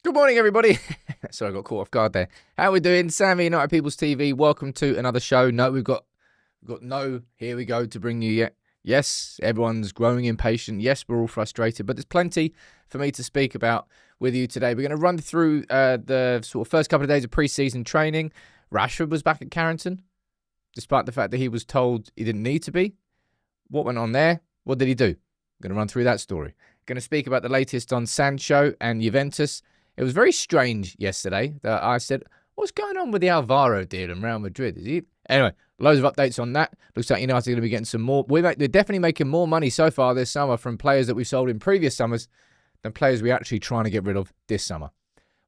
Good morning, everybody. Sorry, I got caught off guard there. How are we doing? Sammy, United People's TV. Welcome to another show. No, we've got no here we go to bring you yet. Yes, everyone's growing impatient. Yes, we're all frustrated, but there's plenty for me to speak about with you today. We're going to run through the sort of first couple of days of preseason training. Rashford was back at Carrington, despite the fact that he was told he didn't need to be. What went on there? What did he do? I'm going to run through that story. Going to speak about the latest on Sancho and Juventus. It was very strange yesterday that I said, what's going on with the Alvaro deal in Real Madrid? Is he? Anyway, loads of updates on that. Looks like United are going to be getting some more. They're definitely making more money so far this summer from players that we've sold in previous summers than players we're actually trying to get rid of this summer.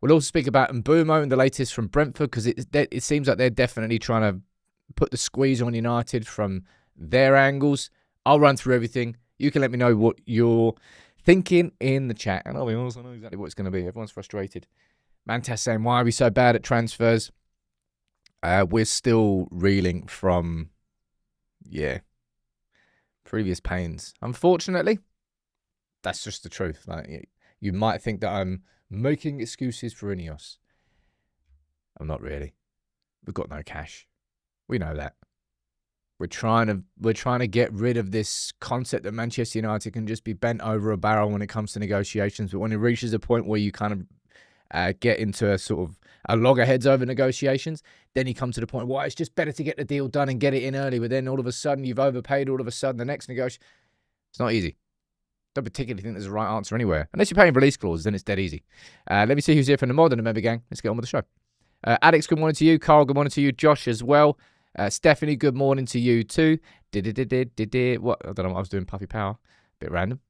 We'll also speak about Mbeumo and the latest from Brentford because it seems like they're definitely trying to put the squeeze on United from their angles. I'll run through everything. You can let me know what you're thinking in the chat. And I'll be honest, I know exactly what it's going to be. Everyone's frustrated. Mantas saying, why are we so bad at transfers? We're still reeling from, previous pains. Unfortunately, that's just the truth. Like, you might think that I'm making excuses for Ineos. I'm not really. We've got no cash. We know that. We're trying to get rid of this concept that Manchester United can just be bent over a barrel when it comes to negotiations. But when it reaches a point where you kind of get into a sort of a loggerheads over negotiations, then you come to the point, well, it's just better to get the deal done and get it in early. But then all of a sudden you've overpaid. All of a sudden the next negotiation, it's not easy. Don't particularly think there's a right answer anywhere. Unless you're paying release clauses, then it's dead easy. Let me see who's here from the Modern Member Gang. Let's get on with the show. Alex, good morning to you. Carl, good morning to you. Josh as well. Stephanie, good morning to you too. What? I don't know what I was doing. Puffy Power. Bit random.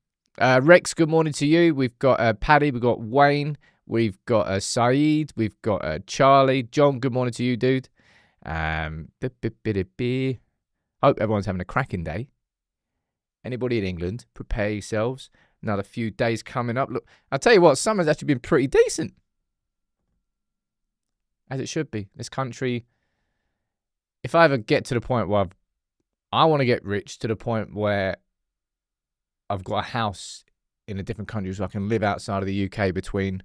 Rex, good morning to you. We've got Paddy. We've got Wayne. We've got Saeed. We've got Charlie. John, good morning to you, dude. Hope everyone's having a cracking day. Anybody in England, prepare yourselves. Another few days coming up. Look, I'll tell you what, summer's actually been pretty decent. As it should be. This country, if I ever get to the point where I want to get rich to the point where I've got a house in a different country so I can live outside of the UK between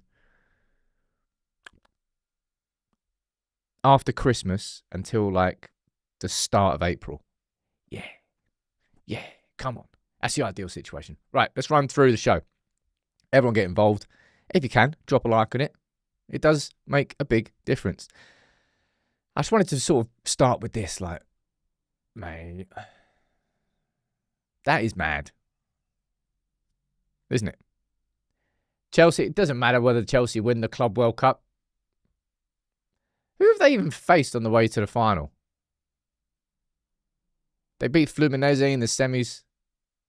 after Christmas until like the start of April. Yeah, come on. That's the ideal situation. Right, let's run through the show. Everyone get involved. If you can, drop a like on it. It does make a big difference. I just wanted to sort of start with this, like, mate, that is mad, isn't it? Chelsea, it doesn't matter whether Chelsea win the Club World Cup. Who have they even faced on the way to the final? They beat Fluminense in the semis.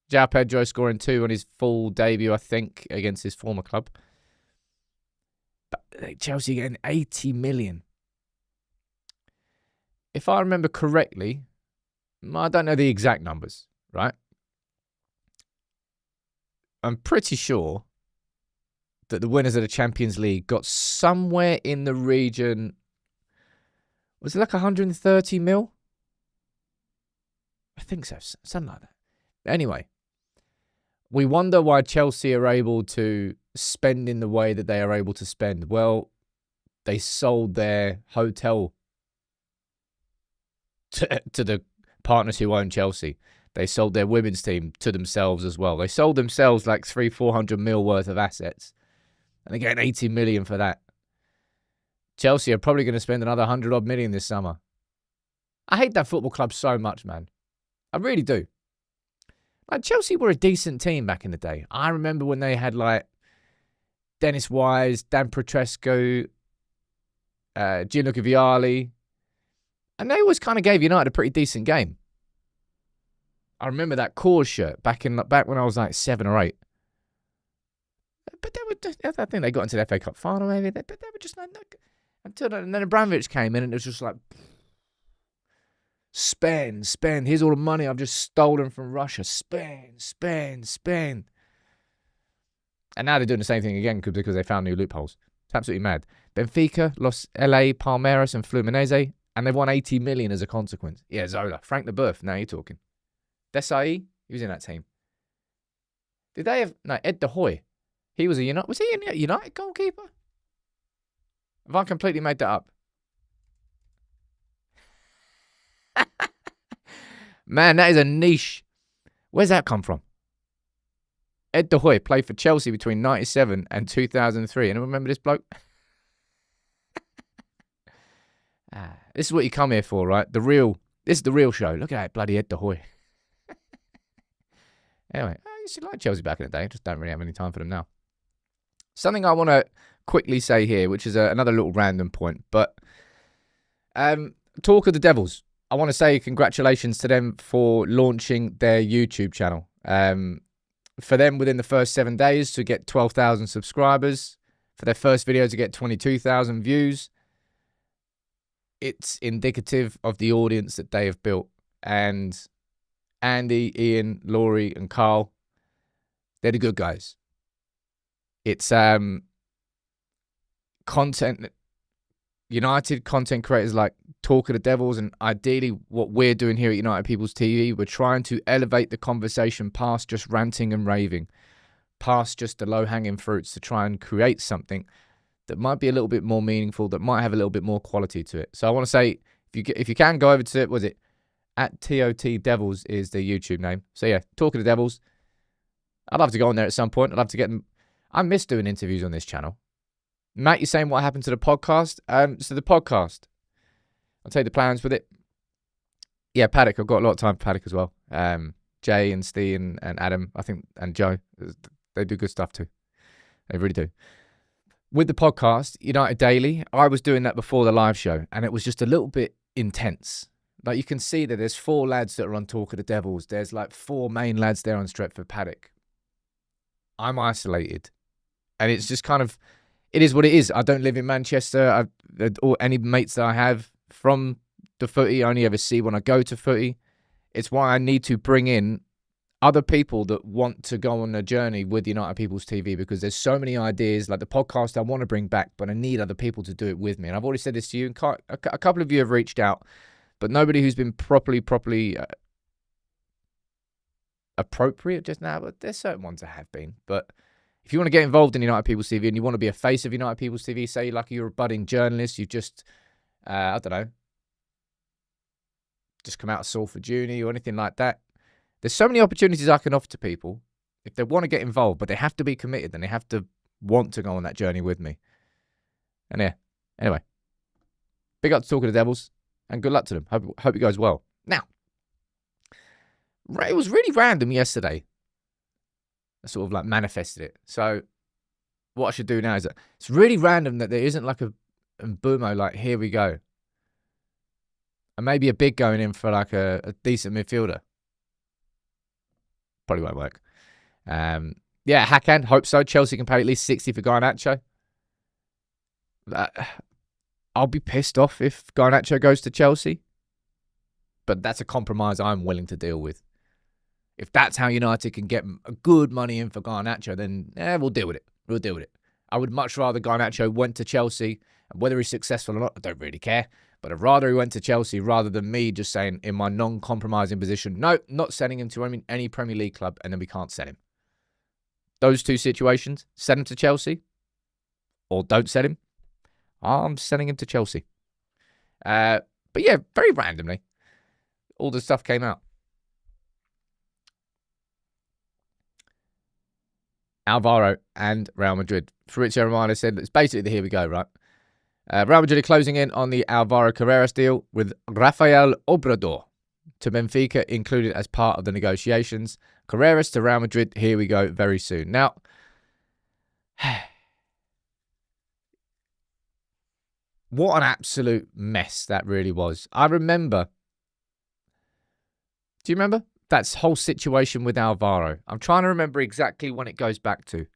João Pedro scoring 2 on his full debut, I think, against his former club. But Chelsea getting 80 million. If I remember correctly, I don't know the exact numbers, right? I'm pretty sure that the winners of the Champions League got somewhere in the region, was it like 130 mil? I think so, something like that. Anyway, we wonder why Chelsea are able to spend in the way that they are able to spend. Well, they sold their hotel to the partners who own Chelsea. They sold their women's team to themselves as well. They sold themselves like 300-400 mil worth of assets. And they're getting 80 million for that. Chelsea are probably going to spend another 100-odd million this summer. I hate that football club so much, man. I really do. Like, Chelsea were a decent team back in the day. I remember when they had like Dennis Wise, Dan Petrescu, Gianluca Vialli. And they always kind of gave United a pretty decent game. I remember that Cause shirt back when I was like 7 or 8. But I think they got into the FA Cup final maybe. But they were just like, until then Abramovich came in and it was just like, spend. Here's all the money I've just stolen from Russia. Spend. And now they're doing the same thing again because they found new loopholes. It's absolutely mad. Benfica, LA, Palmeiras and Fluminense. And they've won 80 million as a consequence. Yeah, Zola. Frank Leboeuf. Now you're talking. Desai, he was in that team. Did they have... No, Ed De Hoy. He was a United... Was he a United goalkeeper? Have I completely made that up? Man, that is a niche. Where's that come from? Ed De Hoy played for Chelsea between 97 and 2003. Anyone remember this bloke? This is what you come here for, right? This is the real show. Look at that bloody Ed De Hoy. Anyway, I used to like Chelsea back in the day. Just don't really have any time for them now. Something I want to quickly say here, which is another little random point, but talk of the Devils. I want to say congratulations to them for launching their YouTube channel. For them, within the first 7 days, to get 12,000 subscribers. For their first video to get 22,000 views. It's indicative of the audience that they have built. And Andy, Ian, Laurie, and Carl, they're the good guys. It's content, United content creators like Talk of the Devils, and ideally what we're doing here at United People's TV, we're trying to elevate the conversation past just ranting and raving, past just the low-hanging fruits, to try and create something that might be a little bit more meaningful, that might have a little bit more quality to it. So I want to say, if you can go over to it, was it at TOT Devils is the YouTube name. So yeah, Talk of the Devils. I'd love to go on there at some point. I'd love to get them. I miss doing interviews on this channel. Matt, you're saying what happened to the podcast? So the podcast, I'll tell you the plans with it. Yeah, Paddock. I've got a lot of time for Paddock as well. Jay and Steve and Adam, I think, and Joe, they do good stuff too. They really do. With the podcast, United Daily, I was doing that before the live show, and it was just a little bit intense. Like, you can see that there's 4 lads that are on Talk of the Devils. There's like 4 main lads there on Stretford Paddock. I'm isolated. And it's just kind of, it is what it is. I don't live in Manchester. Or any mates that I have from the footy, I only ever see when I go to footy. It's why I need to bring in other people that want to go on a journey with United People's TV, because there's so many ideas, like the podcast I want to bring back, but I need other people to do it with me. And I've already said this to you, and a couple of you have reached out, but nobody who's been properly appropriate just now. But there's certain ones that have been. But if you want to get involved in United People's TV and you want to be a face of United People's TV, say like you're a budding journalist, you've just, I don't know, just come out of Salford Uni or anything like that. There's so many opportunities I can offer to people if they want to get involved, but they have to be committed and they have to want to go on that journey with me. And yeah, anyway, big up to Talk of the Devils and good luck to them. Hope it goes well. Now, it was really random yesterday. I sort of like manifested it. So what I should do now is that it's really random that there isn't like a Mbeumo, like, here we go. And maybe a big going in for like a decent midfielder. Probably won't work. Yeah, Hakan, hope so. Chelsea can pay at least 60 for Garnacho. I'll be pissed off if Garnacho goes to Chelsea. But that's a compromise I'm willing to deal with. If that's how United can get a good money in for Garnacho, then we'll deal with it. We'll deal with it. I would much rather Garnacho went to Chelsea. And whether he's successful or not, I don't really care. But I'd rather he went to Chelsea rather than me just saying in my non-compromising position, no, not sending him to any Premier League club, and then we can't sell him. Those two situations, send him to Chelsea or don't sell him. I'm sending him to Chelsea. But yeah, very randomly, all the stuff came out. Alvaro and Real Madrid. Fabrizio Romano said, it's basically the here we go, right? Real Madrid are closing in on the Alvaro Carreras deal with Rafael Obrador to Benfica included as part of the negotiations. Carreras to Real Madrid, here we go, very soon. Now, what an absolute mess that really was. I remember, do you remember that whole situation with Alvaro? I'm trying to remember exactly when it goes back to.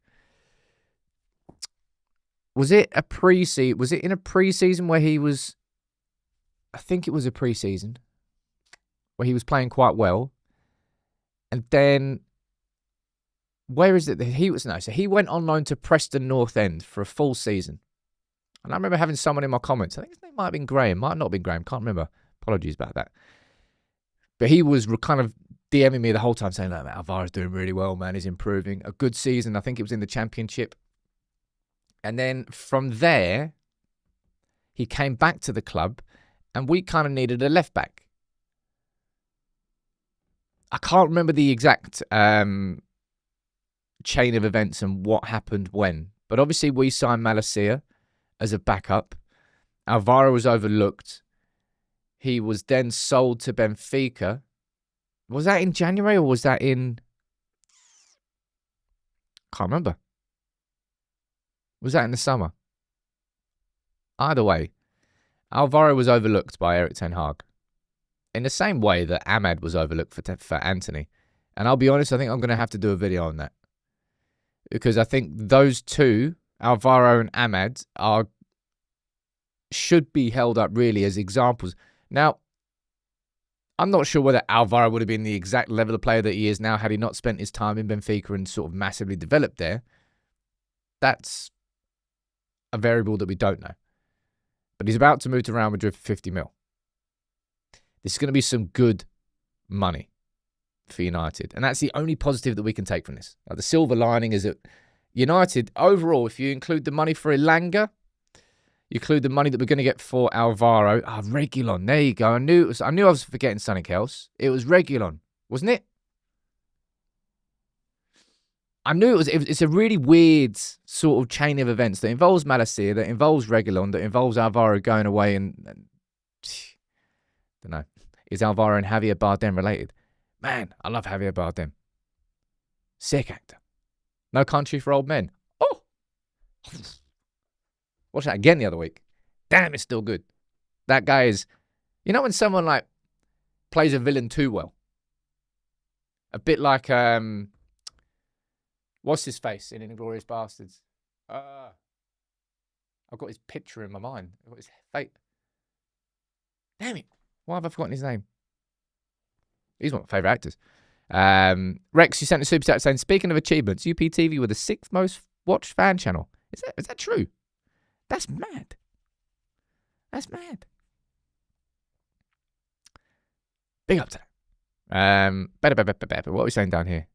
Was it a pre-season? Was it in a pre-season where he was, I think it was a pre-season, where he was playing quite well. And then, where is it that he was? No, so he went on loan to Preston North End for a full season. And I remember having someone in my comments, I think his name might have been Graham, might not have been Graham, can't remember. Apologies about that. But he was kind of DMing me the whole time saying, "Look, man, Alvaro's doing really well, man. He's improving. A good season. I think it was in the Championship." And then from there, He came back to the club, and we kind of needed a left back. I can't remember the exact chain of events and what happened when, but obviously we signed Malacia as a backup. Alvaro was overlooked. He was then sold to Benfica. Was that in January or was that in... Can't remember. Was that in the summer? Either way, Alvaro was overlooked by Erik ten Hag. In the same way that Ahmad was overlooked for Anthony. And I'll be honest, I think I'm going to have to do a video on that. Because I think those two, Alvaro and Ahmad, should be held up really as examples. Now, I'm not sure whether Alvaro would have been the exact level of player that he is now had he not spent his time in Benfica and sort of massively developed there. That's a variable that we don't know. But he's about to move to Real Madrid for 50 mil. This is going to be some good money for United. And that's the only positive that we can take from this. Now, the silver lining is that United, overall, if you include the money for Elanga, you include the money that we're going to get for Alvaro. Reguilon. There you go. I knew I was forgetting something else. It was Reguilon, wasn't it? I knew it was. It's a really weird sort of chain of events that involves Malacia, that involves Reguilon, that involves Alvaro going away and don't know. Is Alvaro and Javier Bardem related? Man, I love Javier Bardem. Sick actor. No Country for Old Men. Oh! Watched that again the other week. Damn, it's still good. That guy is... You know when someone, like, plays a villain too well? A bit like, what's his face in Inglourious Bastards? I've got his picture in my mind. I've got his face. Damn it. Why have I forgotten his name? He's one of my favourite actors. Rex, you sent a super chat saying, speaking of achievements, UPTV were the 6th most watched fan channel. Is that true? That's mad. That's mad. Big up to that. What are we saying down here?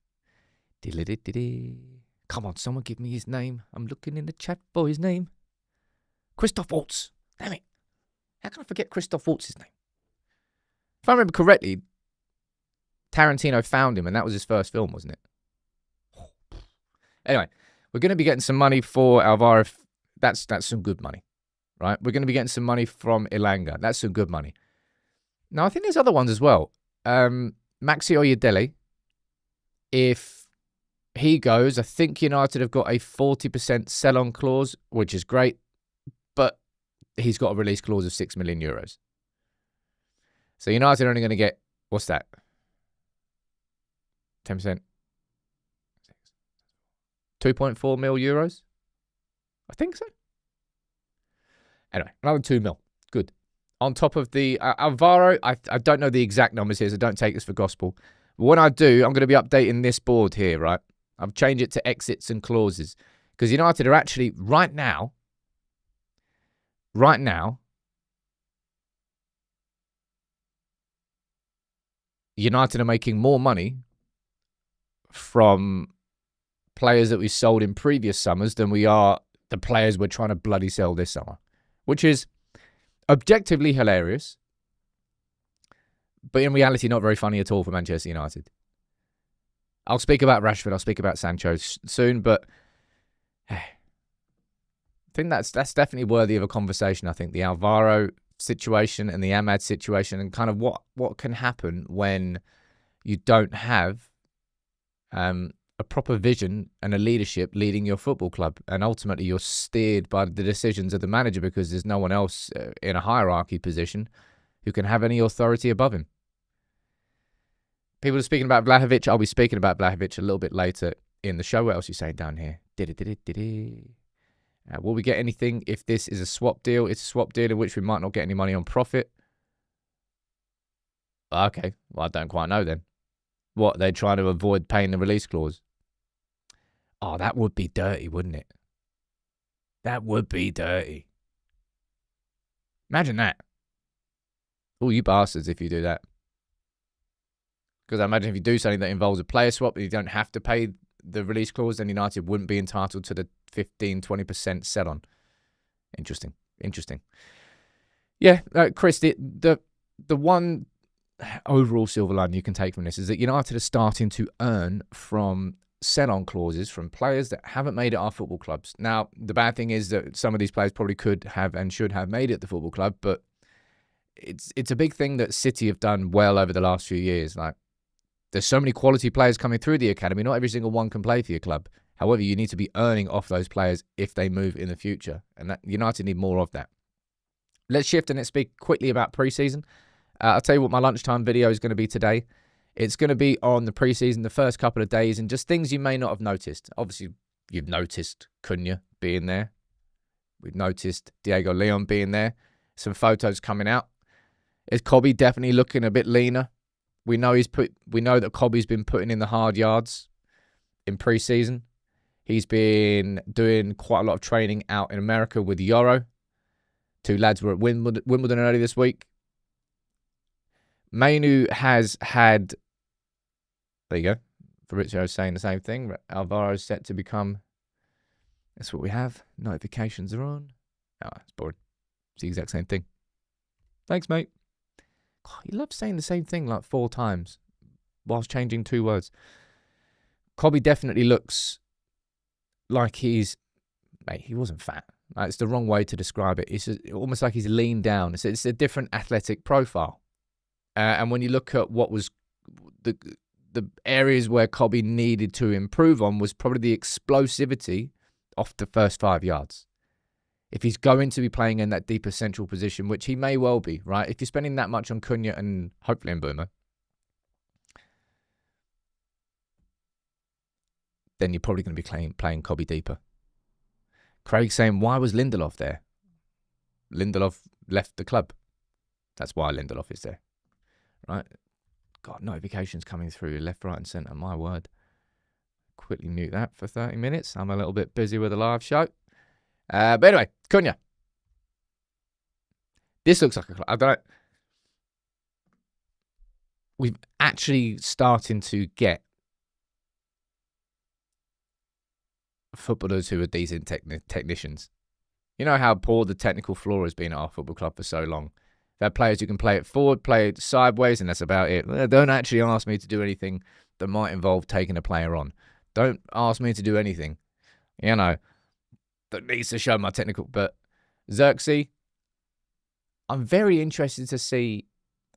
Come on, someone give me his name. I'm looking in the chat for his name. Christoph Waltz. Damn it. How can I forget Christoph Waltz's name? If I remember correctly, Tarantino found him and that was his first film, wasn't it? Anyway, we're going to be getting some money for Alvaro. That's some good money, right? We're going to be getting some money from Elanga. That's some good money. Now, I think there's other ones as well. Maxi Oyedele, if he goes, I think United have got a 40% sell-on clause, which is great, but he's got a release clause of 6 million euros. So United are only going to get, what's that? 10%? 2.4 mil euros? I think so. Anyway, another 2 mil. Good. On top of the Alvaro, I don't know the exact numbers here, so don't take this for gospel. But when I do, I'm going to be updating this board here, right? I've changed it to exits and clauses. Because United are actually, right now, United are making more money from players that we sold in previous summers than we are the players we're trying to bloody sell this summer. Which is objectively hilarious, but in reality not very funny at all for Manchester United. I'll speak about Rashford, I'll speak about Sancho soon, but I think that's definitely worthy of a conversation. I think the Alvaro situation and the Ahmad situation and kind of what can happen when you don't have a proper vision and a leadership leading your football club, and ultimately you're steered by the decisions of the manager because there's no one else in a hierarchy position who can have any authority above him. People are speaking about Vlahovic. I'll be speaking about Vlahovic a little bit later in the show. What else are you saying down here? Will we get anything if this is a swap deal? It's a swap deal in which we might not get any money on profit. Okay, well, I don't quite know then. What, they're trying to avoid paying the release clause? Oh, that would be dirty, wouldn't it? That would be dirty. Imagine that. Oh, you bastards if you do that. Because I imagine if you do something that involves a player swap and you don't have to pay the release clause, then United wouldn't be entitled to the 15-20% sell-on. Interesting. Yeah, Chris, the one overall silver lining you can take from this is that United are starting to earn from sell-on clauses from players that haven't made it our football clubs. Now, the bad thing is that some of these players probably could have and should have made it at the football club, but it's a big thing that City have done well over the last few years. Like, there's so many quality players coming through the academy. Not every single one can play for your club. However, you need to be earning off those players if they move in the future, and that United need more of that. Let's shift and let's speak quickly about preseason. I'll tell you what my lunchtime video is going to be today. It's going to be on the preseason, the first couple of days, and just things you may not have noticed. Obviously, you've noticed Cunha being there. We've noticed Diego Leon being there. Some photos coming out. Is Cobby definitely looking a bit leaner? We know that Cobby's been putting in the hard yards in preseason. He's been doing quite a lot of training out in America with Yoro. Two lads were at Wimbledon early this week. Mainu has had... There you go. Fabrizio saying the same thing. Alvaro's set to become... That's what we have. Notifications are on. Oh, it's boring. It's the exact same thing. Thanks, mate. God, he loves saying the same thing like 4 times whilst changing 2 words. Cobby definitely looks like he's... Mate, he wasn't fat. It's the wrong way to describe it. It's almost like he's leaned down. It's a different athletic profile. And when you look at what was the areas where Cobby needed to improve on was probably the explosivity off the first 5 yards. If he's going to be playing in that deeper central position, which he may well be, right? If you're spending that much on Cunha and hopefully Mbeumo, then you're probably going to be playing Cobby deeper. Craig saying, why was Lindelof there? Lindelof left the club. That's why Lindelof is there. Right? God, notifications coming through left, right and centre. My word. Quickly mute that for 30 minutes. I'm a little bit busy with a live show. But anyway, Cunha. This looks like I don't know. We've actually starting to get footballers who are decent technicians. You know how poor the technical floor has been at our football club for so long. We've had players who can play it forward, play it sideways, and that's about it. Don't actually ask me to do anything that might involve taking a player on. Don't ask me to do anything, that needs to show my technical. But Xerxes, I'm very interested to see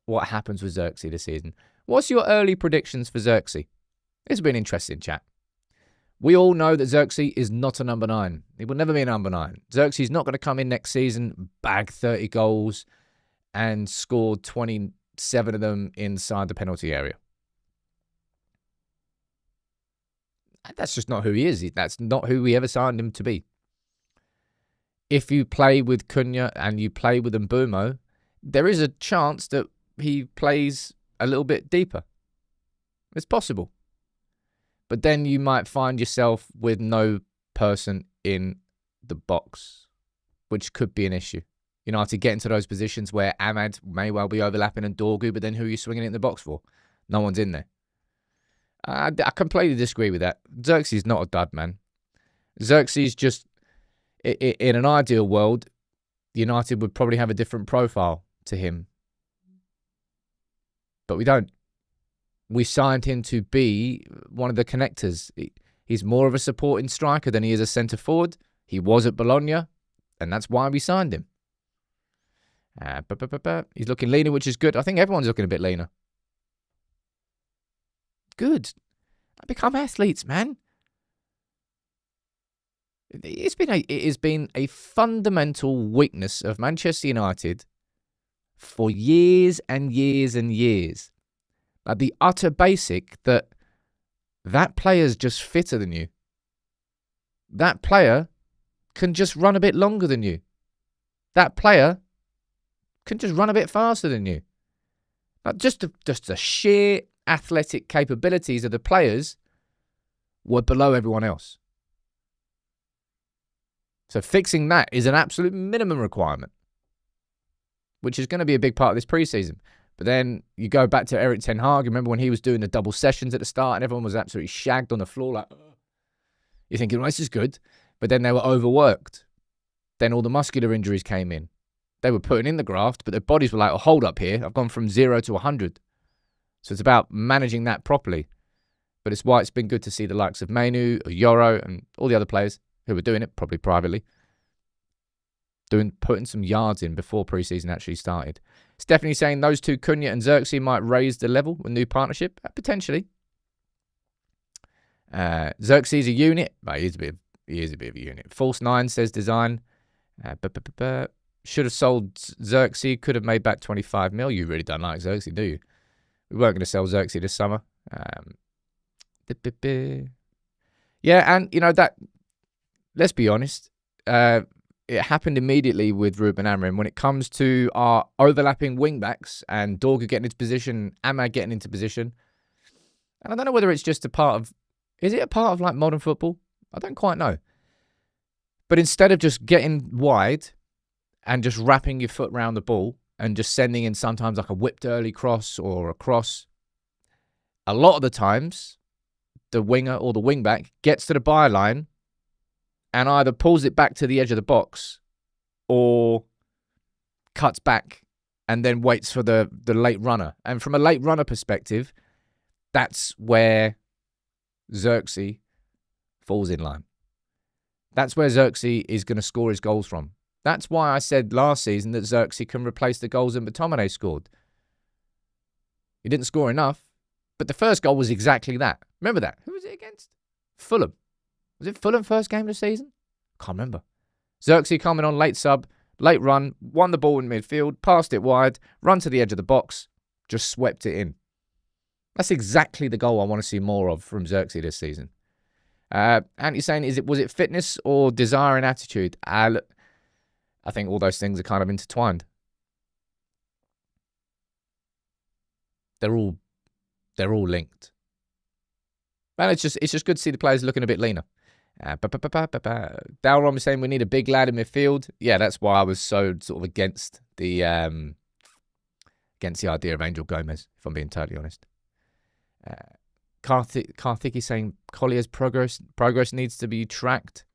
what happens with Xerxes this season. What's your early predictions for Xerxes? It's been interesting, chat. We all know that Xerxes is not a number 9. He will never be a number 9. Xerxes is not going to come in next season, bag 30 goals, and score 27 of them inside the penalty area. That's just not who he is. That's not who we ever signed him to be. If you play with Cunha and you play with Mbeumo, there is a chance that he plays a little bit deeper. It's possible. But then you might find yourself with no person in the box, which could be an issue. To get into those positions where Ahmad may well be overlapping and Dorgu, but then who are you swinging it in the box for? No one's in there. I completely disagree with that. Xerxes is not a dud, man. Xerxes just, in an ideal world, United would probably have a different profile to him. But we don't. We signed him to be one of the connectors. He's more of a supporting striker than he is a centre forward. He was at Bologna, and that's why we signed him. He's looking leaner, which is good. I think everyone's looking a bit leaner. Good. Become athletes, man. It has been a fundamental weakness of Manchester United for years and years and years. Like the utter basic that player's just fitter than you. That player can just run a bit longer than you. That player can just run a bit faster than you. Like just the sheer athletic capabilities of the players were below everyone else. So fixing that is an absolute minimum requirement, which is going to be a big part of this preseason. But then you go back to Erik ten Hag. Remember when he was doing the double sessions at the start and everyone was absolutely shagged on the floor like, you're thinking, well, this is good. But then they were overworked. Then all the muscular injuries came in. They were putting in the graft, but their bodies were like, oh, hold up here. I've gone from 0 to 100. So it's about managing that properly. But it's why it's been good to see the likes of Mainu, Yoro, and all the other players who were doing it, probably privately, putting some yards in before preseason actually started. It's definitely saying those two, Cunha and Xerxes, might raise the level with a new partnership. Potentially. Xerxes a unit. Well, he is a bit of a unit. False 9 says design. Should have sold Xerxes. Could have made back 25 mil. You really don't like Xerxes, do you? We weren't going to sell Xerxes this summer. Yeah, and, that, let's be honest, it happened immediately with Ruben Amorim. When it comes to our overlapping wing-backs and Dorgu getting into position, Amad getting into position, and I don't know whether it's just a part of, is it a part of, like, modern football? I don't quite know. But instead of just getting wide and just wrapping your foot around the ball and just sending in sometimes like a whipped early cross or a cross, a lot of the times, the winger or the wing-back gets to the byline and either pulls it back to the edge of the box or cuts back and then waits for the late runner. And from a late runner perspective, that's where Xerxes falls in line. That's where Xerxes is going to score his goals from. That's why I said last season that Xerxes can replace the goals that McTominay scored. He didn't score enough, but the first goal was exactly that. Remember that? Who was it against? Fulham. Was it Fulham first game of the season? Can't remember. Xerxes coming on late sub, late run, won the ball in midfield, passed it wide, run to the edge of the box, just swept it in. That's exactly the goal I want to see more of from Xerxes this season. And you're saying, was it fitness or desire and attitude? I think all those things are kind of intertwined. They're all linked. And it's just good to see the players looking a bit leaner. Dalron was saying we need a big lad in midfield. Yeah, that's why I was so sort of against the idea of Angel Gomez, if I'm being totally honest. Karthik saying Collier's progress needs to be tracked.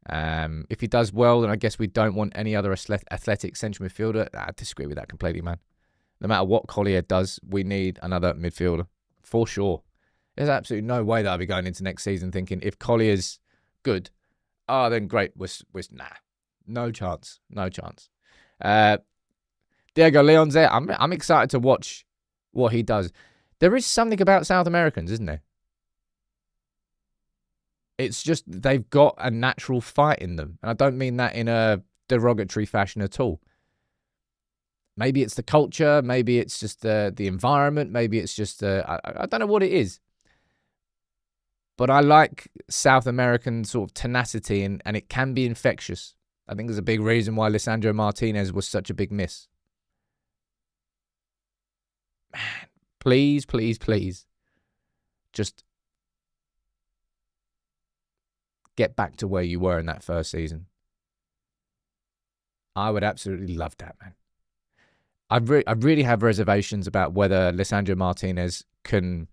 If he does well, then I guess we don't want any other athletic central midfielder. I disagree with that completely, man. No matter what Collier does, we need another midfielder. For sure. There's absolutely no way that I'll be going into next season thinking if Collier's good, then great. Nah. No chance. No chance. Diego Leon's there. I'm excited to watch what he does. There is something about South Americans, isn't there? It's just they've got a natural fight in them. And I don't mean that in a derogatory fashion at all. Maybe it's the culture. Maybe it's just the environment. Maybe it's just I don't know what it is. But I like South American sort of tenacity, and it can be infectious. I think there's a big reason why Lisandro Martinez was such a big miss. Man, please, please, please. Just get back to where you were in that first season. I would absolutely love that, man. I really have reservations about whether Lisandro Martinez can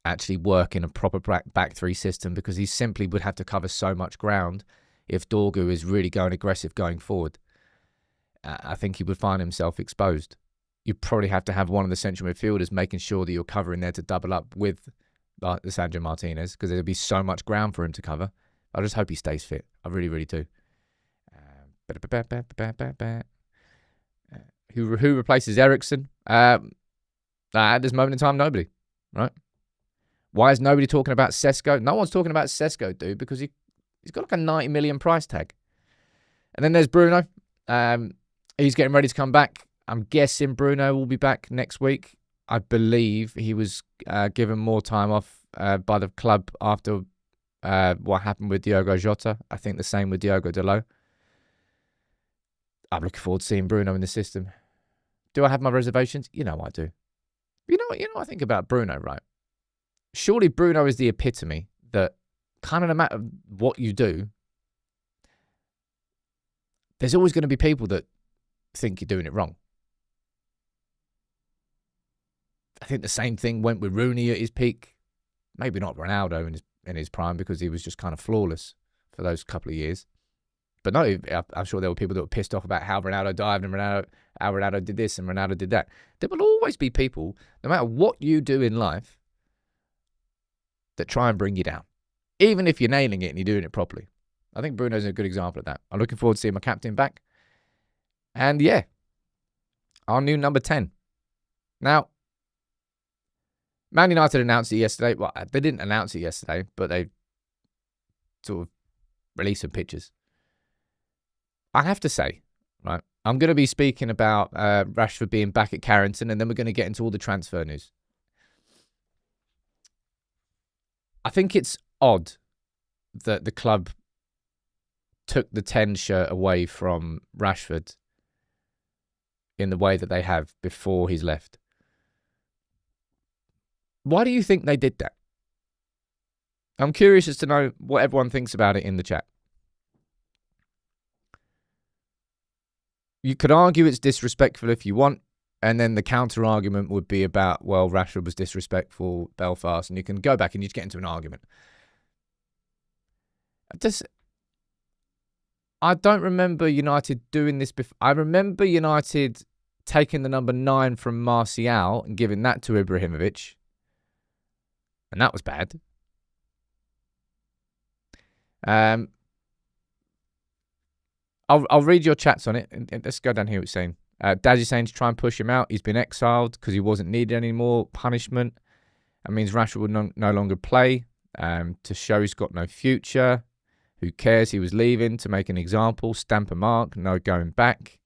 actually work in a proper back three system, because he simply would have to cover so much ground if Dorgu is really going aggressive going forward. I think he would find himself exposed. You probably have to have one of the central midfielders making sure that you're covering there to double up with Lisandro Martinez, because there'll be so much ground for him to cover. I just hope he stays fit. I really, really do. Who replaces Eriksen? At this moment in time, nobody, right? Why is nobody talking about Sesko? No one's talking about Sesko, dude, because he's got like a 90 million price tag. And then there's Bruno. He's getting ready to come back. I'm guessing Bruno will be back next week. I believe he was given more time off by the club after what happened with Diogo Jota. I think the same with Diogo Dalot. I'm looking forward to seeing Bruno in the system. Do I have my reservations? You know I do. You know what I think about Bruno, right? Surely Bruno is the epitome that kind of no matter what you do, there's always going to be people that think you're doing it wrong. I think the same thing went with Rooney at his peak. Maybe not Ronaldo in his prime, because he was just kind of flawless for those couple of years. But no, I'm sure there were people that were pissed off about how Ronaldo dived and how Ronaldo did this and Ronaldo did that. There will always be people, no matter what you do in life, that try and bring you down, even if you're nailing it and you're doing it properly. I think Bruno's a good example of that. I'm looking forward to seeing my captain back. And yeah, our new number 10. Now, Man United announced it yesterday. Well, they didn't announce it yesterday, but they sort of released some pictures. I have to say, right, I'm going to be speaking about Rashford being back at Carrington, and then we're going to get into all the transfer news. I think it's odd that the club took the 10 shirt away from Rashford in the way that they have before he's left. Why do you think they did that? I'm curious as to know what everyone thinks about it in the chat. You could argue it's disrespectful if you want, and then the counter argument would be about, well, Rashford was disrespectful, Belfast, and you can go back and you just get into an argument. I don't remember United doing this before. I remember United taking the number 9 from Martial and giving that to Ibrahimovic, and that was bad. I'll read your chats on it. And let's go down here. It's saying, Dazzy's saying to try and push him out. He's been exiled because he wasn't needed anymore. Punishment. That means Rashford would no longer play to show he's got no future. Who cares? He was leaving to make an example. Stamp a mark. No going back.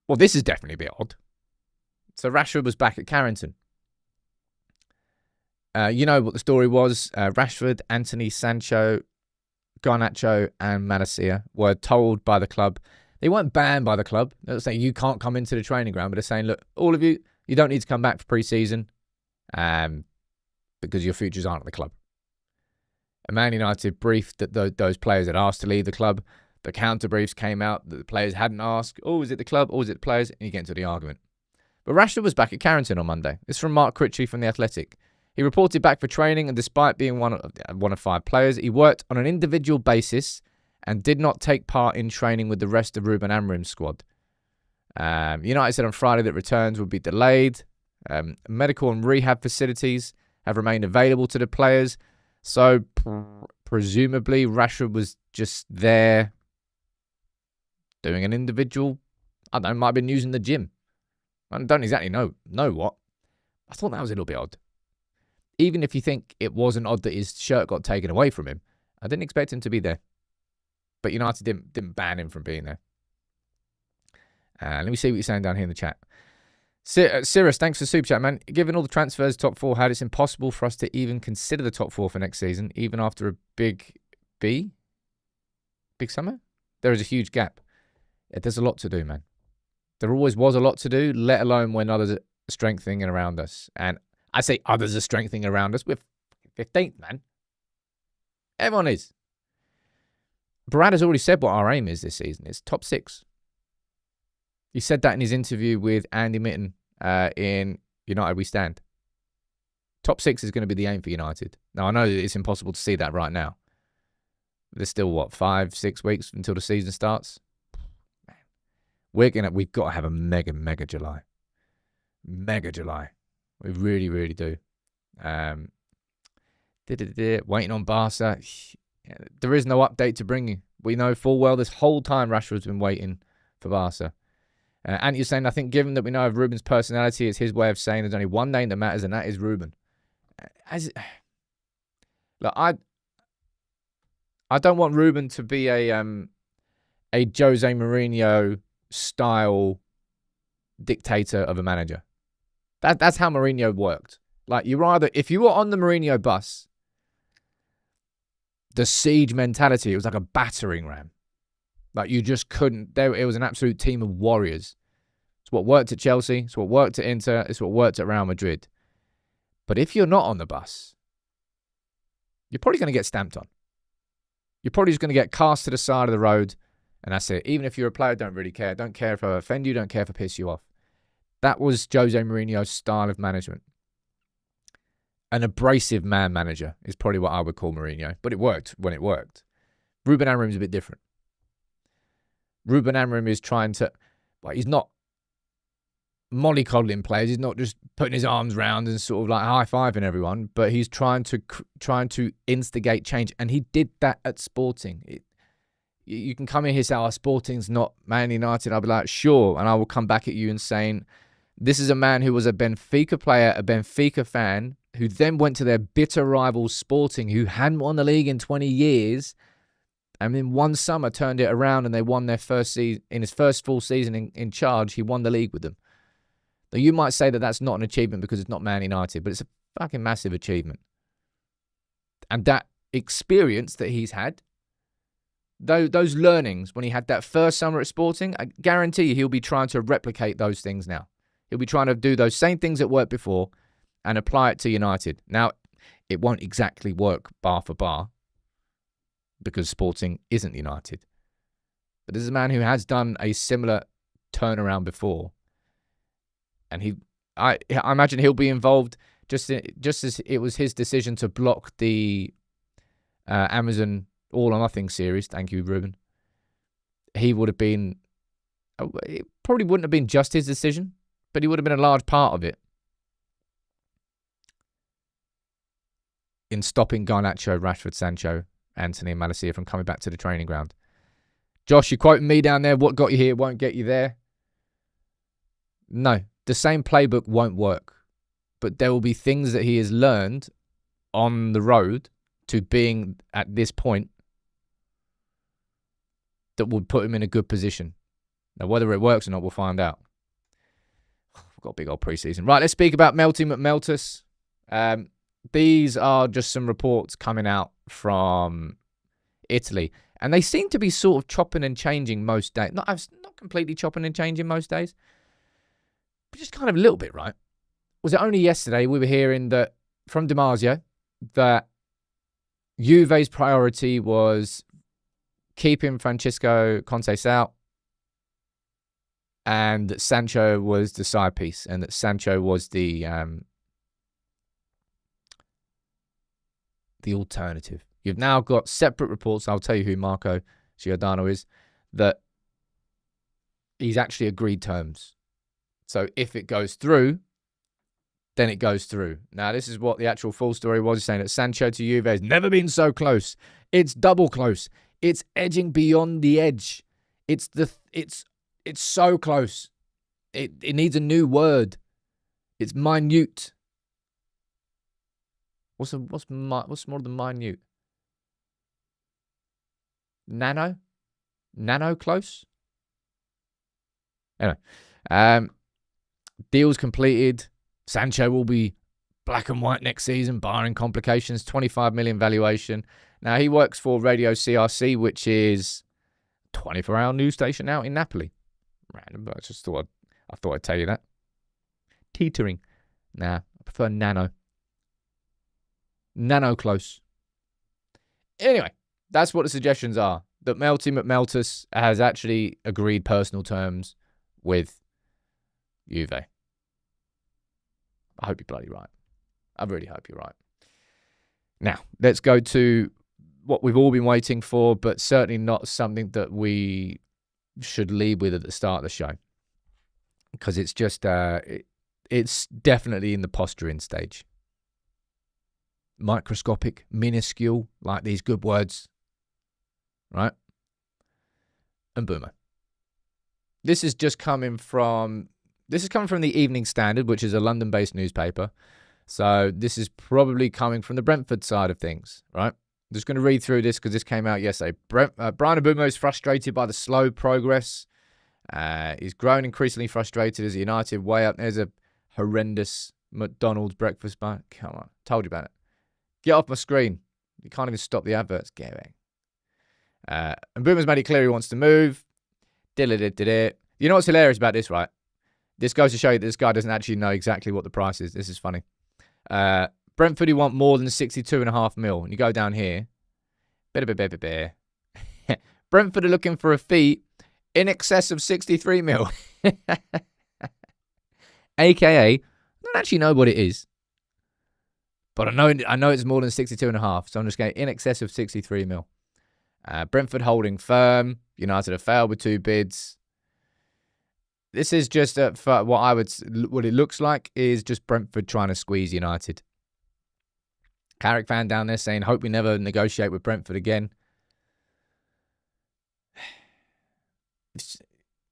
Well, this is definitely a bit odd. So Rashford was back at Carrington. You know what the story was. Rashford, Anthony, Sancho, Garnacho and Malacia were told by the club. They weren't banned by the club. They were saying you can't come into the training ground, but they're saying, look, all of you, you don't need to come back for pre-season because your futures aren't at the club. And Man United briefed that those players had asked to leave the club. The counter briefs came out that the players hadn't asked, oh, is it the club or is it the players? And you get into the argument. But Rashford was back at Carrington on Monday. It's from Mark Critchley from The Athletic. He reported back for training, and despite being one of 5 players, he worked on an individual basis and did not take part in training with the rest of Ruben Amorim's squad. United said on Friday that returns would be delayed. Medical and rehab facilities have remained available to the players. So, presumably, Rashford was just there doing an individual, I don't know, might have been using the gym. I don't exactly know what. I thought that was a little bit odd. Even if you think it wasn't odd that his shirt got taken away from him, I didn't expect him to be there. But United didn't ban him from being there. Let me see what you're saying down here in the chat. Cyrus, thanks for the super chat, man. Given all the transfers, top 4 had, it's impossible for us to even consider the top 4 for next season, even after a big summer. There is a huge gap. There's a lot to do, man. There always was a lot to do, let alone when others are strengthening around us. And I say others are strengthening around us. We're 15th, man. Everyone is. Brad has already said what our aim is this season. It's top 6. He said that in his interview with Andy Mitten in United We Stand. Top 6 is going to be the aim for United. Now, I know it's impossible to see that right now. There's still, 5-6 weeks until the season starts? Man, we've got to have a mega July. Mega July. We really, really do. Waiting on Barca. There is no update to bring you. We know full well this whole time Rashford's been waiting for Barca. And you're saying, I think given that we know of Ruben's personality, it's his way of saying there's only one name that matters, and that is Ruben. Look, I don't want Ruben to be a Jose Mourinho style dictator of a manager. That's how Mourinho worked. Like, if you were on the Mourinho bus, the siege mentality, it was like a battering ram. Like, you just couldn't. It was an absolute team of warriors. It's what worked at Chelsea. It's what worked at Inter. It's what worked at Real Madrid. But if you're not on the bus, you're probably going to get stamped on. You're probably just going to get cast to the side of the road, and that's it. Even if you're a player, don't really care. Don't care if I offend you. Don't care if I piss you off. That was Jose Mourinho's style of management. An abrasive man manager is probably what I would call Mourinho. But it worked when it worked. Ruben Amorim's a bit different. Ruben Amorim is trying to... Well, he's not mollycoddling players. He's not just putting his arms round and sort of like high-fiving everyone, but he's trying to instigate change. And he did that at Sporting. You can come in here and say, oh, Sporting's not Man United. I'll be like, sure. And I will come back at you and saying, this is a man who was a Benfica player, a Benfica fan, who then went to their bitter rival Sporting, who hadn't won the league in 20 years, and in one summer turned it around and they won their first season. In his first full season in charge, he won the league with them. Now, you might say that that's not an achievement because it's not Man United, but it's a fucking massive achievement. And that experience that he's had, those learnings when he had that first summer at Sporting, I guarantee you he'll be trying to replicate those things now. He'll be trying to do those same things that worked before and apply it to United. Now, it won't exactly work bar for bar because Sporting isn't United. But this is a man who has done a similar turnaround before. And I imagine he'll be involved just as it was his decision to block the Amazon All or Nothing series. Thank you, Ruben. He would have been... It probably wouldn't have been just his decision, but he would have been a large part of it in stopping Garnacho, Rashford, Sancho, Anthony and Malacia from coming back to the training ground. Josh, you're quoting me down there. What got you here won't get you there. No, the same playbook won't work. But there will be things that he has learned on the road to being at this point that would put him in a good position. Now, whether it works or not, we'll find out. We've got a big old preseason. Right, let's speak about Melty McMeltus. These are just some reports coming out from Italy. And they seem to be sort of chopping and changing most days. Not completely chopping and changing most days, but just kind of a little bit, right? Was it only yesterday we were hearing that from DiMarzio that Juve's priority was keeping Francesco Conte out and that Sancho was the side piece and that Sancho was the alternative. You've now got separate reports. I'll tell you who Marco Giordano is, that he's actually agreed terms. So if it goes through, then it goes through. Now, this is what the actual full story was, saying that Sancho to Juve has never been so close. It's double close. It's edging beyond the edge. It's so close. It needs a new word. It's minute. What's more than minute? Nano? Nano close? Anyway. Deals completed. Sancho will be black and white next season, barring complications. 25 million valuation. Now, he works for Radio CRC, which is a 24-hour news station out in Napoli. Random, but I thought I'd tell you that. Teetering. Nah, I prefer nano. Nano close. Anyway, that's what the suggestions are. That Melty McMeltus has actually agreed personal terms with Juve. I hope you're bloody right. I really hope you're right. Now, let's go to what we've all been waiting for, but certainly not something that we should lead with at the start of the show. Because it's just, it's definitely in the posturing stage. Microscopic, minuscule, like these good words. Right? And Mbeumo. This is coming from the Evening Standard, which is a London-based newspaper. So this is probably coming from the Brentford side of things, right? I'm just going to read through this because this came out yesterday. Brian Mbeumo is frustrated by the slow progress. He's grown increasingly frustrated as United way up. There's a horrendous McDonald's breakfast bar. Come on, told you about it. Get off my screen. You can't even stop the adverts. Get away. And Mbeumo's made it clear he wants to move. You know what's hilarious about this, right? This goes to show you that this guy doesn't actually know exactly what the price is. This is funny. Brentford, you want more than 62.5 mil. And you go down here. Brentford are looking for a fee in excess of 63 mil. AKA, I don't actually know what it is. But I know it's more than 62.5. So I'm just going in excess of 63 mil. Brentford holding firm. United have failed with 2 bids. This is just for what it looks like is just Brentford trying to squeeze United. Carrick fan down there saying, hope we never negotiate with Brentford again.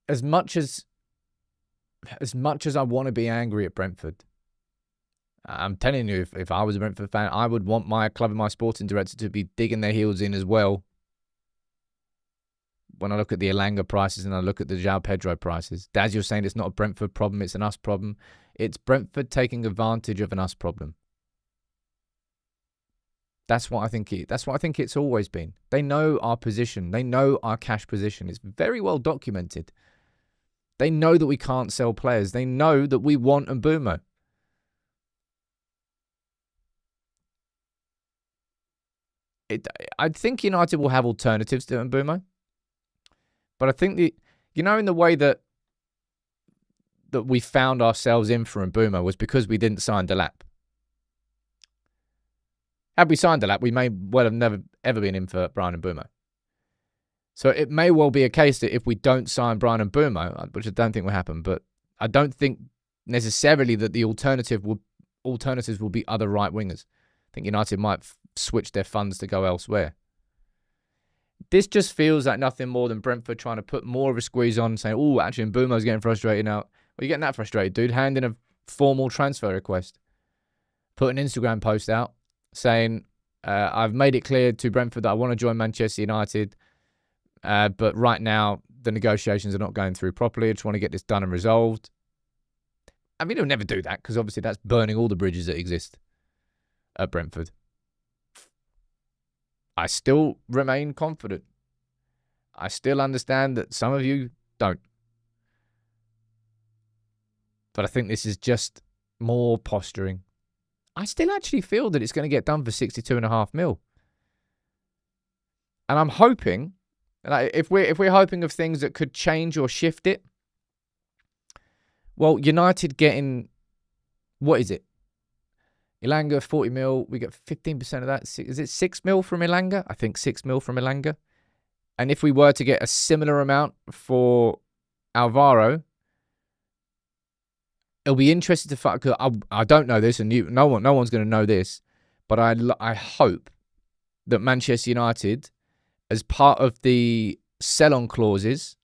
As much as I want to be angry at Brentford, I'm telling you, if I was a Brentford fan, I would want my club and my sporting director to be digging their heels in as well. When I look at the Elanga prices and I look at the João Pedro prices, Daz, you're saying it's not a Brentford problem, it's an us problem. It's Brentford taking advantage of an us problem. That's what I think it's always been. They know our position. They know our cash position. It's very well documented. They know that we can't sell players. They know that we want Mbeumo. I think United will have alternatives to Mbeumo. But I think in the way that we found ourselves in for Mbeumo was because we didn't sign Delap. Had we signed Delap, we may well have never ever been in for Bryan Mbeumo. So it may well be a case that if we don't sign Bryan Mbeumo, which I don't think will happen, but I don't think necessarily that the alternatives will be other right wingers. I think United might switch their funds to go elsewhere. This just feels like nothing more than Brentford trying to put more of a squeeze on, saying, oh, actually, Mbeumo's getting frustrated now. Well, you're getting that frustrated, dude. Hand in a formal transfer request. Put an Instagram post out saying, I've made it clear to Brentford that I want to join Manchester United, but right now the negotiations are not going through properly. I just want to get this done and resolved. I mean, he'll never do that because obviously that's burning all the bridges that exist at Brentford. I still remain confident. I still understand that some of you don't. But I think this is just more posturing. I still actually feel that it's going to get done for 62.5 mil. And I'm hoping, like, if we're hoping of things that could change or shift it, well, United getting, what is it? Elanga, 40 mil. We get 15% of that. Is it 6 mil from Elanga? I think 6 mil from Elanga. And if we were to get a similar amount for Alvaro, it'll be interesting to find. I don't know this, and no one's going to know this, but I hope that Manchester United, as part of the sell-on clauses,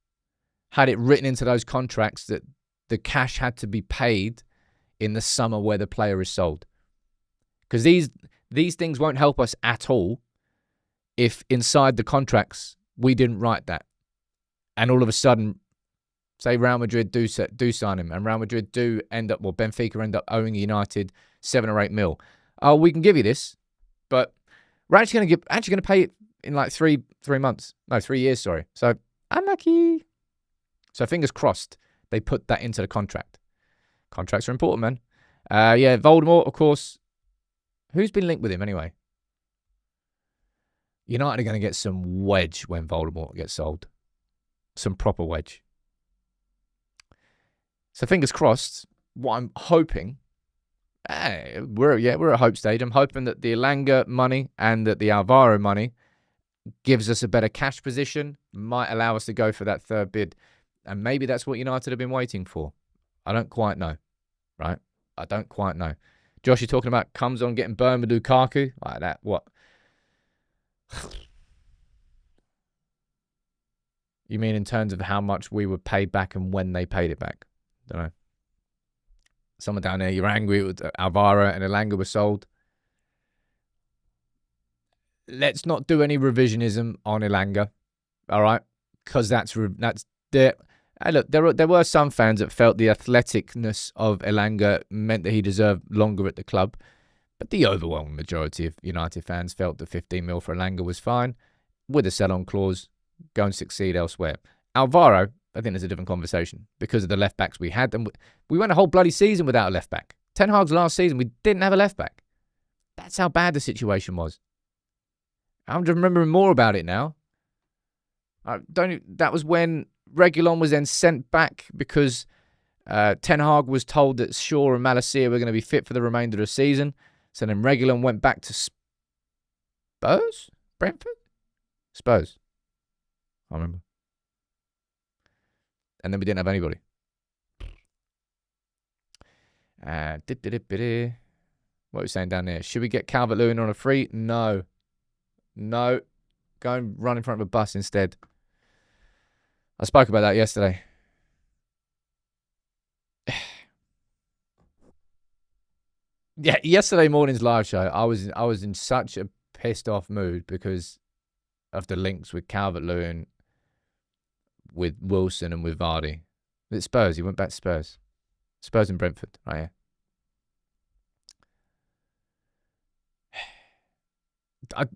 had it written into those contracts that the cash had to be paid in the summer where the player is sold. Because these things won't help us at all if inside the contracts we didn't write that. And all of a sudden, say Real Madrid do sign him, and Real Madrid do Benfica end up owing United 7 or 8 mil. Oh, we can give you this, but we're actually going to pay it in like 3 months. No, 3 years, sorry. So, unlucky. So, fingers crossed they put that into the contract. Contracts are important, man. Yeah, Voldemort, of course. Who's been linked with him anyway? United are going to get some wedge when Voldemort gets sold. Some proper wedge. So fingers crossed. What I'm hoping, we're at hope stage. I'm hoping that the Elanga money and that the Alvaro money gives us a better cash position, might allow us to go for that third bid. And maybe that's what United have been waiting for. I don't quite know, right? I don't quite know. Josh, you're talking about comes on getting burned with Lukaku? Like that, what? You mean in terms of how much we were paid back and when they paid it back? Don't know. Someone down there, you're angry with Alvaro and Elanga were sold. Let's not do any revisionism on Elanga, all right? Because that's there. Look, there were some fans that felt the athleticness of Elanga meant that he deserved longer at the club. But the overwhelming majority of United fans felt that 15 mil for Elanga was fine. With a sell-on clause, go and succeed elsewhere. Alvaro, I think there's a different conversation because of the left-backs we had. And we went a whole bloody season without a left-back. Ten Hag's last season, we didn't have a left-back. That's how bad the situation was. I'm just remembering more about it now. That was when Reguilon was then sent back because Ten Hag was told that Shaw and Malacia were going to be fit for the remainder of the season. So then Reguilon went back to Spurs? Brentford? Spurs. I remember. And then we didn't have anybody. What are we saying down there? Should we get Calvert-Lewin on a free? No. No. Go and run in front of a bus instead. I spoke about that yesterday. Yeah, yesterday morning's live show, I was in such a pissed off mood because of the links with Calvert-Lewin, with Wilson, and with Vardy. It's Spurs. He went back to Spurs. Spurs and Brentford, right here.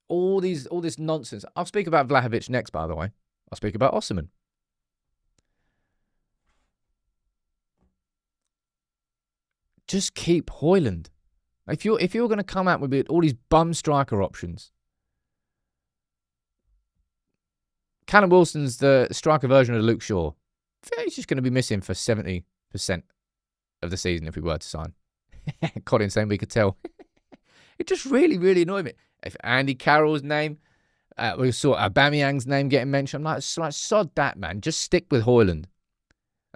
All this nonsense. I'll speak about Vlahovic next, by the way. I'll speak about Osimhen. Just keep Højlund. If you're going to come out with all these bum striker options, Callum Wilson's the striker version of Luke Shaw. He's just going to be missing for 70% of the season if we were to sign. Colin saying we could tell. It just really, really annoyed me. If Andy Carroll's name, we saw Aubameyang's name getting mentioned, I'm like, sod that, man. Just stick with Højlund.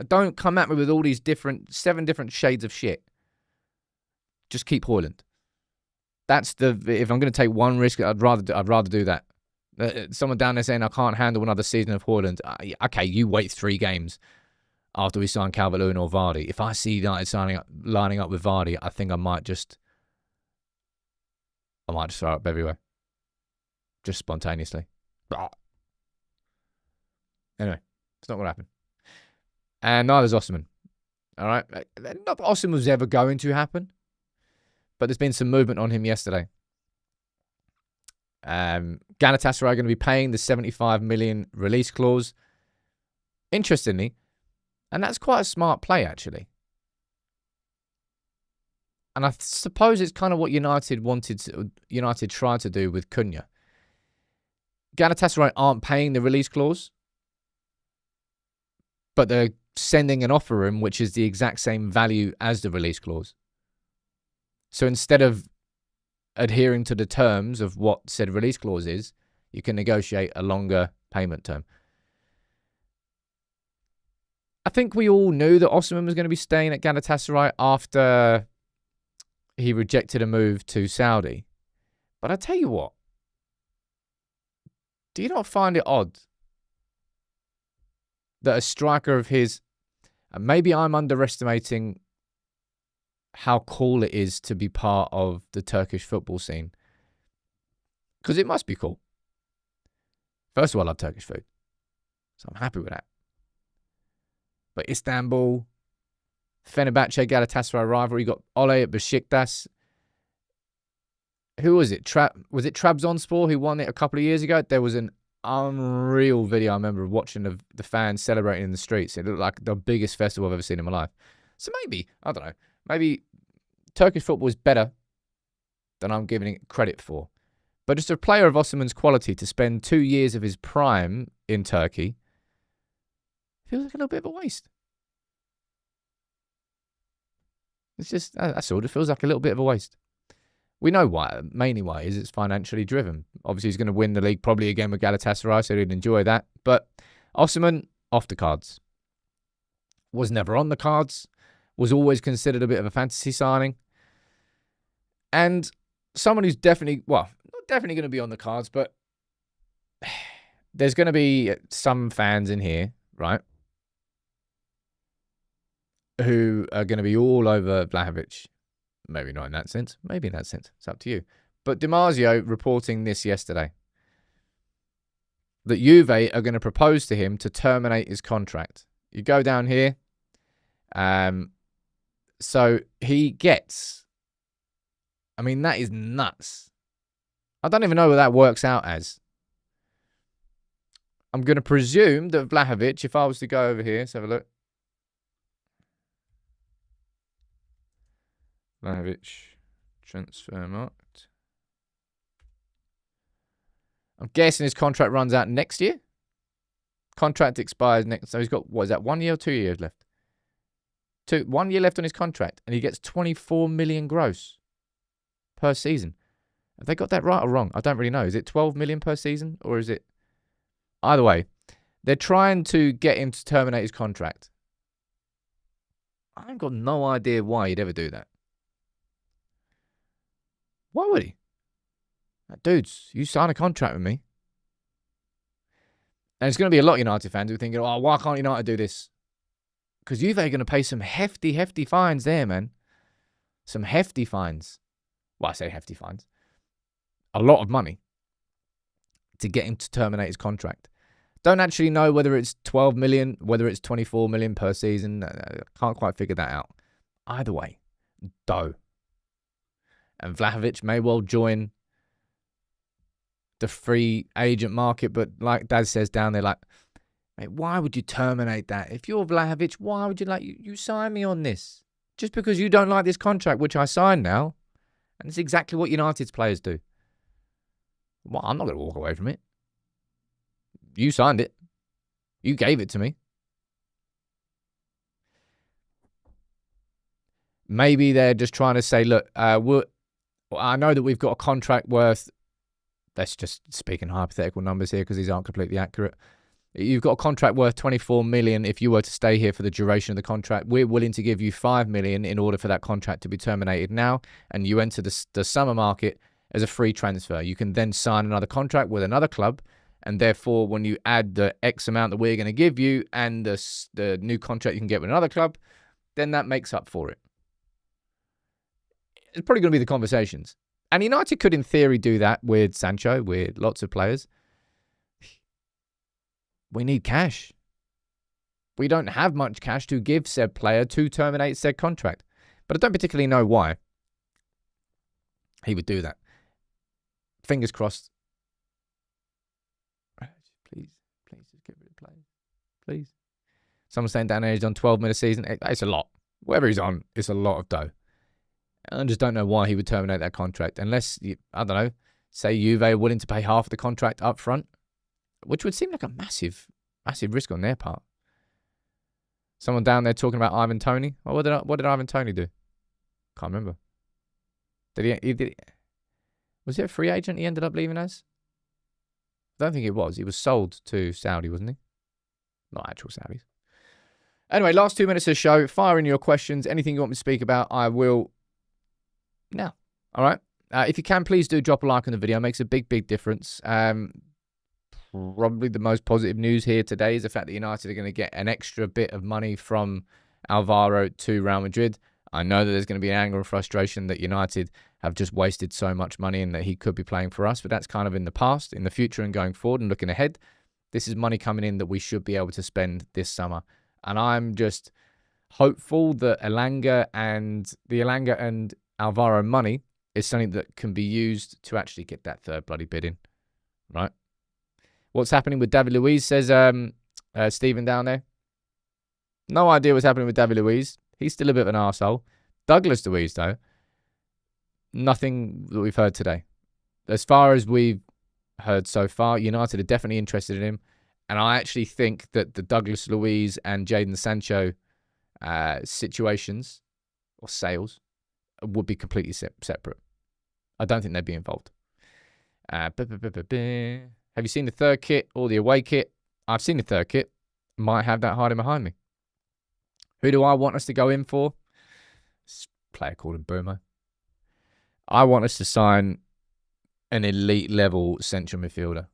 Don't come at me with all these 7 different shades of shit. Just keep Højlund. If I'm going to take one risk, I'd rather do that. Someone down there saying I can't handle another season of Højlund. Okay, you wait 3 games after we sign Calvert-Lewin or Vardy. If I see United lining up with Vardy, I think I might just throw up everywhere. Just spontaneously. Anyway, it's not going to happen. And neither's Osimhen. All right? Not that Osimhen was ever going to happen, but there's been some movement on him yesterday. Galatasaray are going to be paying the 75 million release clause. Interestingly, and that's quite a smart play, actually. And I suppose it's kind of what United tried to do with Cunha. Galatasaray aren't paying the release clause, but they're sending an offer in which is the exact same value as the release clause. So instead of adhering to the terms of what said release clause is, you can negotiate a longer payment term. I think we all knew that Osimhen was going to be staying at Galatasaray after he rejected a move to Saudi. But I tell you what, do you not find it odd that a striker of his, and maybe I'm underestimating how cool it is to be part of the Turkish football scene, because it must be cool. First of all, I love Turkish food, so I'm happy with that. But Istanbul, Fenerbahce, Galatasaray rivalry, you got Ole at Besiktas. Who was it? Was it Trabzonspor who won it a couple of years ago? There was an unreal video I remember watching of the fans celebrating in the streets. It looked like the biggest festival I've ever seen in my life. So maybe, I don't know, maybe Turkish football is better than I'm giving it credit for. But just a player of Osimhen's quality to spend 2 years of his prime in Turkey feels like a little bit of a waste. It's just, that's all. It feels like a little bit of a waste. We know why. Mainly why is it's financially driven. Obviously, he's going to win the league probably again with Galatasaray, so he'd enjoy that. But Osimhen, off the cards. Was never on the cards. Was always considered a bit of a fantasy signing. And someone who's definitely, well, not definitely going to be on the cards, but there's going to be some fans in here, right, who are going to be all over Vlahovic. Maybe not in that sense. Maybe in that sense. It's up to you. But DiMarzio reporting this yesterday, that Juve are going to propose to him to terminate his contract. You go down here. So he gets, I mean, that is nuts. I don't even know what that works out as. I'm going to presume that Vlahovic, if I was to go over here, let's have a look. Vlahovic, transfer marked. I'm guessing his contract runs out next year. Contract expires next, so he's got, what is that, 1 year or 2 years left? 1 year left on his contract, and he gets 24 million gross per season. Have they got that right or wrong? I don't really know. Is it 12 million per season or is it... Either way, they're trying to get him to terminate his contract. I've got no idea why he'd ever do that. Why would he? Dudes, you sign a contract with me. And it's going to be a lot of United fans who are thinking, oh, why can't United do this? Because Juve are going to pay some hefty, hefty fines there, man. Some hefty fines. Well, I say hefty fines. A lot of money to get him to terminate his contract. Don't actually know whether it's 12 million, whether it's 24 million per season. Can't quite figure that out. Either way, dough. And Vlahovic may well join the free agent market, but like Dad says down there, like, mate, why would you terminate that? If you're Vlahovic, why would you sign me on this? Just because you don't like this contract, which I signed now. And it's exactly what United's players do. Well, I'm not going to walk away from it. You signed it. You gave it to me. Maybe they're just trying to say, look, I know that we've got a contract worth, let's just speak in hypothetical numbers here because these aren't completely accurate. You've got a contract worth 24 million if you were to stay here for the duration of the contract. We're willing to give you 5 million in order for that contract to be terminated now, and you enter the summer market as a free transfer. You can then sign another contract with another club, and therefore when you add the X amount that we're going to give you and the new contract you can get with another club, then that makes up for it. It's probably going to be the conversations. And United could, in theory, do that with Sancho, with lots of players. We need cash. We don't have much cash to give said player to terminate said contract. But I don't particularly know why he would do that. Fingers crossed. Please just get rid of players. Please. Someone's saying down there he's on 12 million a season. It's a lot. Whatever he's on, it's a lot of dough. I just don't know why he would terminate that contract. Unless, I don't know, say Juve are willing to pay half the contract up front, which would seem like a massive, massive risk on their part. Someone down there talking about Ivan Toney. Well, what did Ivan Toney do? Can't remember. Was it a free agent he ended up leaving as? I don't think it was. He was sold to Saudi, wasn't he? Not actual Saudis. Anyway, last 2 minutes of the show. Fire in your questions. Anything you want me to speak about, I will now. All right. If you can, please do drop a like on the video. It makes a big, big difference. Probably the most positive news here today is the fact that United are going to get an extra bit of money from Alvaro to Real Madrid. I know that there's going to be anger and frustration that United have just wasted so much money and that he could be playing for us, but that's kind of in the past. In the future and going forward and looking ahead, this is money coming in that we should be able to spend this summer. And I'm just hopeful that the Elanga and Alvaro money is something that can be used to actually get that third bloody bid in, right? What's happening with David Luiz, says Stephen down there. No idea what's happening with David Luiz. He's still a bit of an arsehole. Douglas Luiz, though, nothing that we've heard today. As far as we've heard so far, United are definitely interested in him. And I actually think that the Douglas Luiz and Jadon Sancho situations or sales would be completely separate. I don't think they'd be involved. Have you seen the third kit or the away kit? I've seen the third kit. Might have that hiding behind me. Who do I want us to go in for? This player called Mbeumo. I want us to sign an elite level central midfielder.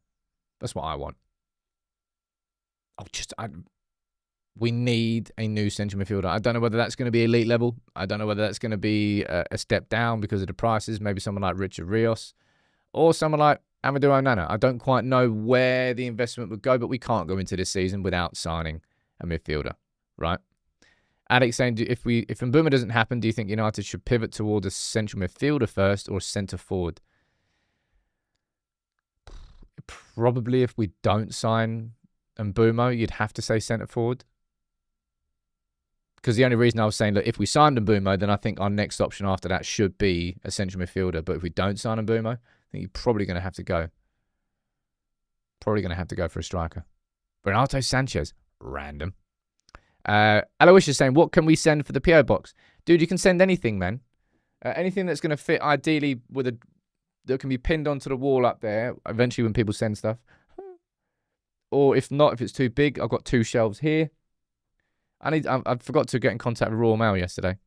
That's what I want. We need a new central midfielder. I don't know whether that's going to be elite level. I don't know whether that's going to be a step down because of the prices. Maybe someone like Richard Rios or someone like Amadou Onana. I don't quite know where the investment would go, but we can't go into this season without signing a midfielder, right? Alex saying, if Mbeumo doesn't happen, do you think United should pivot toward a central midfielder first or a centre forward? Probably if we don't sign Mbeumo, you'd have to say centre forward. Because the only reason I was saying, look, if we signed Mbeumo, then I think our next option after that should be a central midfielder. But if we don't sign Mbeumo, I think you're probably going to have to go. Probably going to have to go for a striker. Renato Sanchez, random. Aloysius is saying, what can we send for the PO box? Dude, you can send anything, man. Anything that's going to fit ideally with that can be pinned onto the wall up there eventually when people send stuff. Or if not, if it's too big, I've got 2 shelves here. I forgot to get in contact with Royal Mail yesterday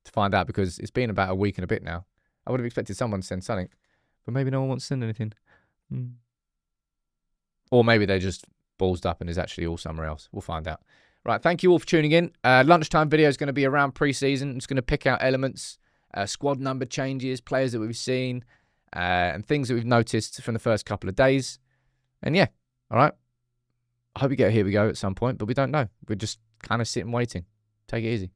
to find out, because it's been about a week and a bit now. I would have expected someone to send something, but maybe no one wants to send anything. Or maybe they're just ballsed up and is actually all somewhere else. We'll find out. Right, thank you all for tuning in. Lunchtime video is going to be around pre-season. I'm just going to pick out elements, squad number changes, players that we've seen, and things that we've noticed from the first couple of days. And yeah, all right. I hope you get a here we go at some point, but we don't know. We're just kind of sitting waiting. Take it easy.